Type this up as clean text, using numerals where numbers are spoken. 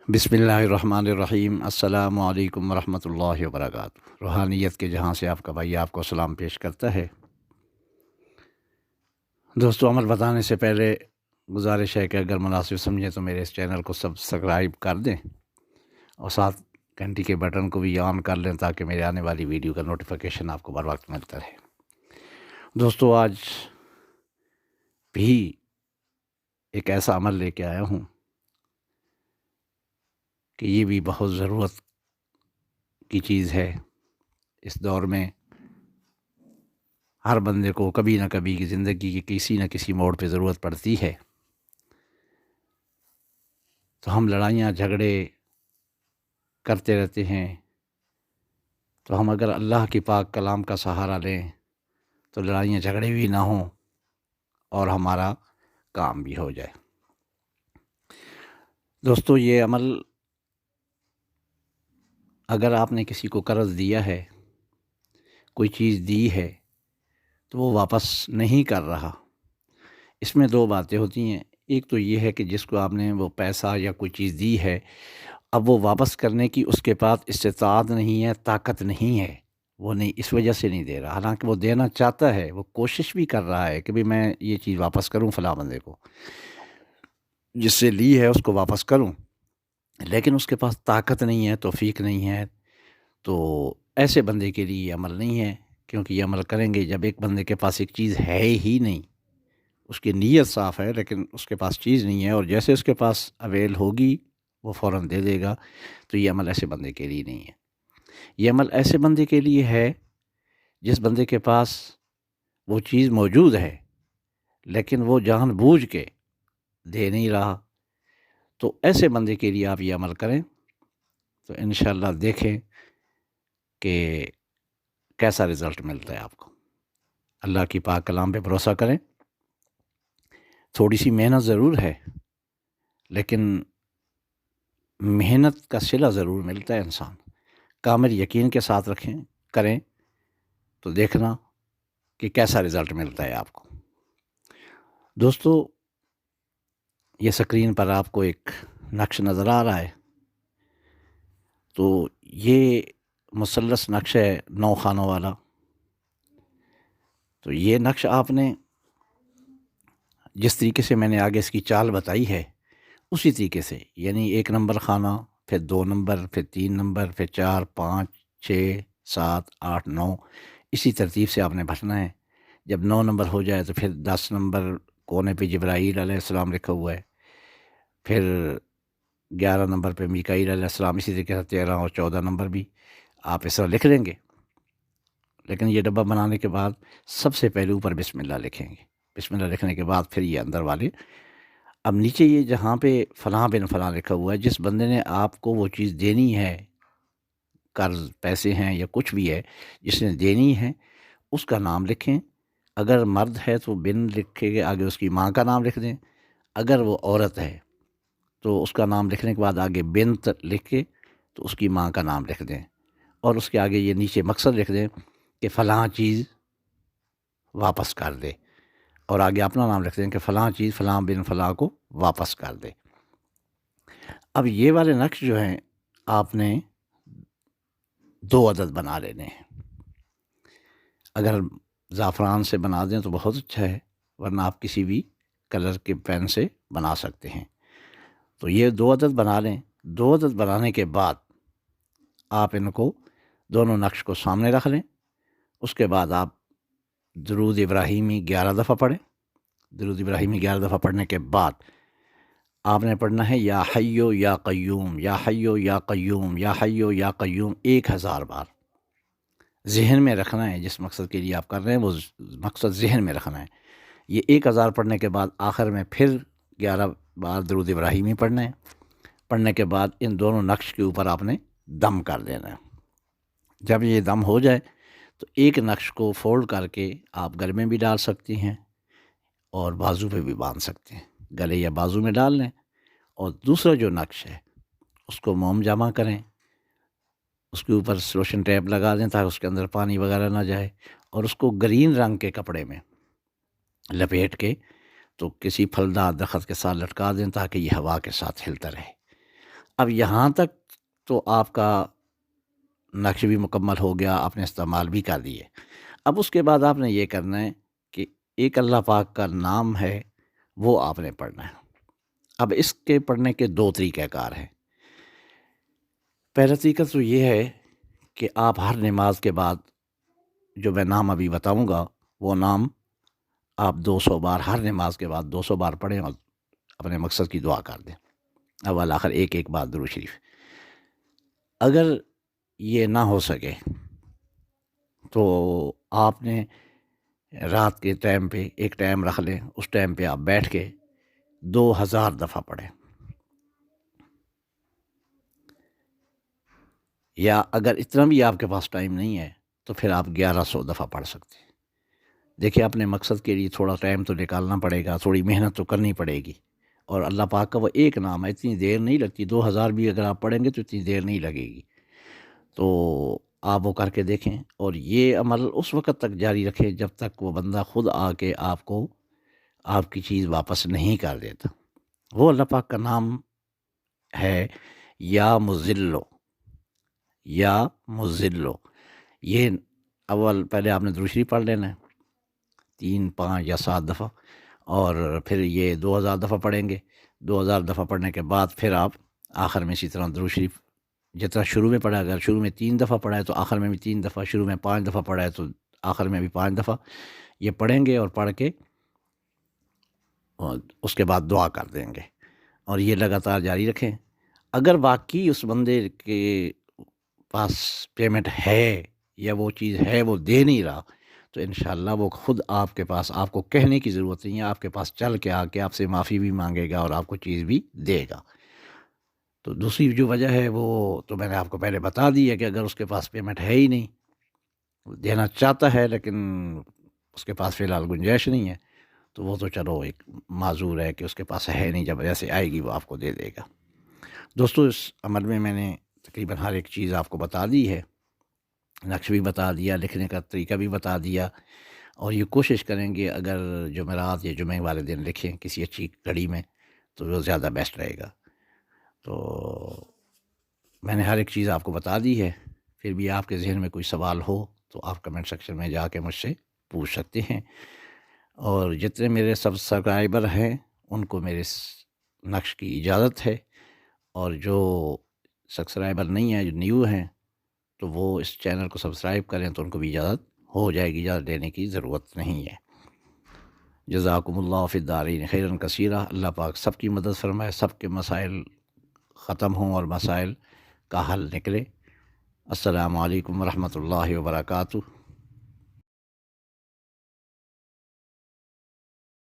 بسم اللہ الرحمن الرحیم۔ السلام علیکم ورحمۃ اللہ وبرکاتہ۔ روحانیت کے جہاں سے آپ کا بھائی آپ کو سلام پیش کرتا ہے۔ دوستو، عمل بتانے سے پہلے گزارش ہے کہ اگر مناسب سمجھیں تو میرے اس چینل کو سبسکرائب کر دیں اور ساتھ گھنٹی کے بٹن کو بھی آن کر لیں تاکہ میرے آنے والی ویڈیو کا نوٹیفیکیشن آپ کو بر وقت ملتا رہے۔ دوستو، آج بھی ایک ایسا عمل لے کے آیا ہوں کہ یہ بھی بہت ضرورت کی چیز ہے۔ اس دور میں ہر بندے کو کبھی نہ کبھی کی زندگی کی کسی نہ کسی موڑ پہ ضرورت پڑتی ہے۔ تو ہم لڑائیاں جھگڑے کرتے رہتے ہیں، تو ہم اگر اللہ کی پاک کلام کا سہارا لیں تو لڑائیاں جھگڑے بھی نہ ہوں اور ہمارا کام بھی ہو جائے۔ دوستو، یہ عمل اگر آپ نے کسی کو قرض دیا ہے، کوئی چیز دی ہے، تو وہ واپس نہیں کر رہا، اس میں دو باتیں ہوتی ہیں۔ ایک تو یہ ہے کہ جس کو آپ نے وہ پیسہ یا کوئی چیز دی ہے، اب وہ واپس کرنے کی اس کے پاس استطاعت نہیں ہے، طاقت نہیں ہے، وہ نہیں، اس وجہ سے نہیں دے رہا۔ حالانکہ وہ دینا چاہتا ہے، وہ کوشش بھی کر رہا ہے کہ بھی میں یہ چیز واپس کروں فلاں بندے کو، جس سے لی ہے اس کو واپس کروں، لیکن اس کے پاس طاقت نہیں ہے، توفیق نہیں ہے۔ تو ایسے بندے کے لیے یہ عمل نہیں ہے، کیونکہ یہ عمل کریں گے جب ایک بندے کے پاس ایک چیز ہے ہی نہیں، اس کی نیت صاف ہے لیکن اس کے پاس چیز نہیں ہے، اور جیسے اس کے پاس اویل ہوگی وہ فوراً دے دے گا، تو یہ عمل ایسے بندے کے لیے نہیں ہے۔ یہ عمل ایسے بندے کے لیے ہے جس بندے کے پاس وہ چیز موجود ہے لیکن وہ جان بوجھ کے دے نہیں رہا۔ تو ایسے بندے کے لیے آپ یہ عمل کریں تو انشاءاللہ دیکھیں کہ کیسا رزلٹ ملتا ہے آپ کو۔ اللہ کی پاک کلام پہ بھروسہ کریں، تھوڑی سی محنت ضرور ہے لیکن محنت کا صلہ ضرور ملتا ہے۔ انسان کامل یقین کے ساتھ کریں تو دیکھنا کہ کیسا رزلٹ ملتا ہے آپ کو۔ دوستو، یہ سکرین پر آپ کو ایک نقش نظر آ رہا ہے، تو یہ مثلث نقش ہے 9 خانوں والا۔ تو یہ نقش آپ نے جس طریقے سے میں نے آگے اس کی چال بتائی ہے اسی طریقے سے، یعنی 1 نمبر خانہ، پھر 2 نمبر، پھر 3 نمبر، پھر 4، 5، 6، 7، 8، 9، اسی ترتیب سے آپ نے بھرنا ہے۔ جب 9 نمبر ہو جائے تو پھر 10 نمبر کونے پہ جبرائیل علیہ السلام لکھا ہوا ہے، پھر 11 نمبر پہ میکائیل علیہ السلام، اسی طریقے سے 13 اور 14 نمبر بھی آپ اس طرح لکھ لیں گے۔ لیکن یہ ڈبہ بنانے کے بعد سب سے پہلے اوپر بسم اللہ لکھیں گے۔ بسم اللہ لکھنے کے بعد پھر یہ اندر والے، اب نیچے یہ جہاں پہ فلاں بن فلاں لکھا ہوا ہے، جس بندے نے آپ کو وہ چیز دینی ہے، قرض پیسے ہیں یا کچھ بھی ہے جس نے دینی ہے، اس کا نام لکھیں۔ اگر مرد ہے تو بن لکھے گے، آگے اس کی ماں کا نام لکھ دیں۔ اگر وہ عورت ہے تو اس کا نام لکھنے کے بعد آگے بنت لکھ کے تو اس کی ماں کا نام لکھ دیں، اور اس کے آگے یہ نیچے مقصد لکھ دیں کہ فلاں چیز واپس کر دے، اور آگے اپنا نام لکھ دیں کہ فلاں چیز فلاں بن فلاں کو واپس کر دے۔ اب یہ والے نقش جو ہیں آپ نے 2 عدد بنا لینے ہیں۔ اگر زعفران سے بنا دیں تو بہت اچھا ہے، ورنہ آپ کسی بھی کلر کے پین سے بنا سکتے ہیں۔ تو یہ 2 عدد بنا لیں۔ 2 عدد بنانے کے بعد آپ ان کو دونوں نقش کو سامنے رکھ لیں۔ اس کے بعد آپ درود ابراہیمی 11 دفعہ پڑھیں۔ درود ابراہیمی 11 دفعہ پڑھنے کے بعد آپ نے پڑھنا ہے یا حیو یا قیوم، یا حیو یا قیوم، یا حیو یا قیوم 1000 بار۔ ذہن میں رکھنا ہے، جس مقصد کے لیے آپ کر رہے ہیں وہ مقصد ذہن میں رکھنا ہے۔ یہ 1000 پڑھنے کے بعد آخر میں پھر 11 بار درود ابراہیمی پڑھنا ہے۔ پڑھنے کے بعد ان دونوں نقش کے اوپر آپ نے دم کر دینا ہے۔ جب یہ دم ہو جائے تو ایک نقش کو فولڈ کر کے آپ گلے میں بھی ڈال سکتی ہیں اور بازو پہ بھی باندھ سکتے ہیں، گلے یا بازو میں ڈال لیں، اور دوسرا جو نقش ہے اس کو موم جمع کریں، اس کے اوپر سلوشن ٹیپ لگا دیں تاکہ اس کے اندر پانی وغیرہ نہ جائے، اور اس کو گرین رنگ کے کپڑے میں لپیٹ کے تو کسی پھلدار درخت کے ساتھ لٹکا دیں تاکہ یہ ہوا کے ساتھ ہلتا رہے۔ اب یہاں تک تو آپ کا نقش بھی مکمل ہو گیا، آپ نے استعمال بھی کر دیے۔ اب اس کے بعد آپ نے یہ کرنا ہے کہ ایک اللہ پاک کا نام ہے وہ آپ نے پڑھنا ہے۔ اب اس کے پڑھنے کے دو طریقہ کار ہیں۔ پہلا طریقہ تو یہ ہے کہ آپ ہر نماز کے بعد جو میں نام ابھی بتاؤں گا وہ نام آپ 200 بار ہر نماز کے بعد 200 بار پڑھیں اور اپنے مقصد کی دعا کر دیں، اول آخر ایک ایک بار درود شریف۔ اگر یہ نہ ہو سکے تو آپ نے رات کے ٹائم پہ ایک ٹائم رکھ لیں، اس ٹائم پہ آپ بیٹھ کے 2000 دفعہ پڑھیں، یا اگر اتنا بھی آپ کے پاس ٹائم نہیں ہے تو پھر آپ 1100 دفعہ پڑھ سکتے ہیں۔ دیکھیں اپنے مقصد کے لیے تھوڑا ٹائم تو نکالنا پڑے گا، تھوڑی محنت تو کرنی پڑے گی، اور اللہ پاک کا وہ ایک نام ہے، اتنی دیر نہیں لگتی، 2000 بھی اگر آپ پڑھیں گے تو اتنی دیر نہیں لگے گی۔ تو آپ وہ کر کے دیکھیں، اور یہ عمل اس وقت تک جاری رکھیں جب تک وہ بندہ خود آ کے آپ کو آپ کی چیز واپس نہیں کر دیتا۔ وہ اللہ پاک کا نام ہے یا مذلو، یا مذلو۔ یہ اول پہلے آپ نے درود شریف پڑھ لینا ہے 3 5 یا 7 دفعہ، اور پھر یہ 2000 دفعہ پڑھیں گے۔ 2000 دفعہ پڑھنے کے بعد پھر آپ آخر میں اسی طرح درود شریف جتنا شروع میں پڑھا، اگر شروع میں 3 دفعہ پڑھا ہے تو آخر میں بھی 3 دفعہ، شروع میں 5 دفعہ پڑھا ہے تو آخر میں بھی 5 دفعہ یہ پڑھیں گے، اور پڑھ کے اور اس کے بعد دعا کر دیں گے، اور یہ لگاتار جاری رکھیں۔ اگر واقعی اس بندے کے پاس پیمنٹ ہے یا وہ چیز ہے وہ دے نہیں رہا تو انشاءاللہ وہ خود آپ کے پاس، آپ کو کہنے کی ضرورت نہیں ہے، آپ کے پاس چل کے آ کے آپ سے معافی بھی مانگے گا اور آپ کو چیز بھی دے گا۔ تو دوسری جو وجہ ہے وہ تو میں نے آپ کو پہلے بتا دی ہے کہ اگر اس کے پاس پیمنٹ ہے ہی نہیں، دینا چاہتا ہے لیکن اس کے پاس فی الحال گنجائش نہیں ہے، تو وہ تو چلو ایک معذور ہے کہ اس کے پاس ہے نہیں، جب ایسے آئے گی وہ آپ کو دے دے گا۔ دوستو اس عمل میں نے تقریباً ہر ایک چیز آپ کو بتا دی ہے، نقش بھی بتا دیا، لکھنے کا طریقہ بھی بتا دیا، اور یہ کوشش کریں گے اگر جمعرات یا جمعے والے دن لکھیں کسی اچھی گھڑی میں تو وہ زیادہ بیسٹ رہے گا۔ تو میں نے ہر ایک چیز آپ کو بتا دی ہے، پھر بھی آپ کے ذہن میں کوئی سوال ہو تو آپ کمنٹ سیکشن میں جا کے مجھ سے پوچھ سکتے ہیں، اور جتنے میرے سبسکرائبر ہیں ان کو میرے نقش کی اجازت ہے، اور جو سبسکرائبر نہیں ہیں، جو نیو ہیں، تو وہ اس چینل کو سبسکرائب کریں تو ان کو بھی اجازت ہو جائے گی، اجازت دینے کی ضرورت نہیں ہے۔ جزاکم اللہ فی الدارین خیرا کثیرا۔ اللہ پاک سب کی مدد فرمائے، سب کے مسائل ختم ہوں اور مسائل کا حل نکلے۔ السلام علیکم ورحمۃ اللہ وبرکاتہ۔